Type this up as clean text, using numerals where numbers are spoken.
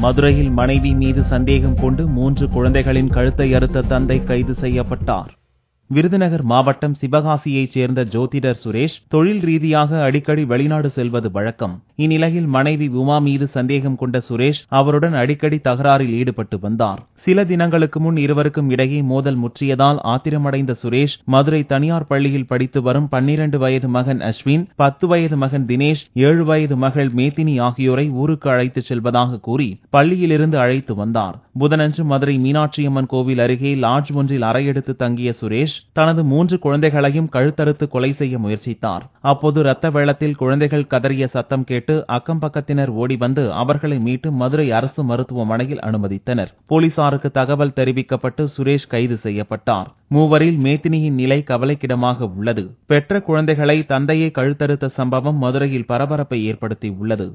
மதுரையில் மனைவி மீது சந்தேகம் கொண்டு 3 குழந்தைகளின் கழுத்தை அறுத்த தந்தை கைது செய்யப்பட்டார். விருதுநகர் மாவட்டம் சிவகாசியைச் சேர்ந்த ஜோதிடர் சுரேஷ் தொழில் ரீதியாக அடிக்கடி வெளிநாடு செல்வது வழக்கம். இந்நிலையில் மனைவி உமா மீது சந்தேகம் கொண்ட சுரேஷ் அவருடன் அடிக்கடி தகராறில் ஈடுபட்டு வந்தார். சில தினங்களுக்கு முன் இருவருக்கும் இடையே மோதல் முற்றியதால் ஆத்திரமடைந்த சுரேஷ் மதுரை தனியார் பள்ளியில் படித்து வரும் 12 வயது மகன் அஸ்வின், 10 வயது மகன் தினேஷ், 7 வயது மகள் மேதினி ஆகியோரை ஊருக்கு அழைத்துச் செல்வதாக கூறி பள்ளியிலிருந்து அழைத்து வந்தார். புதனன்று மதுரை மீனாட்சியம்மன் கோவில் அருகே லாட்ஜ் ஒன்றில் அறையெடுத்து தங்கிய சுரேஷ் தனது 3 குழந்தைகளையும் கழுத்தறுத்து கொலை செய்ய முயற்சித்தார். அப்போது ரத்த வெள்ளத்தில் குழந்தைகள் கதறிய சத்தம் கேட்டு அக்கம் பக்கத்தினர் ஓடி வந்து அவர்களை மீட்டு மதுரை அரசு மருத்துவமனையில் அனுமதித்தனர். போலீசாருக்கு தகவல் தெரிவிக்கப்பட்டு சுரேஷ் கைது செய்யப்பட்டார். மூவரில் மேதினியின் நிலை கவலைக்கிடமாக உள்ளது. பெற்ற குழந்தைகளை தந்தையை கழுத்தறுத்த சம்பவம் மதுரையில் பரபரப்பை ஏற்படுத்தியுள்ளது.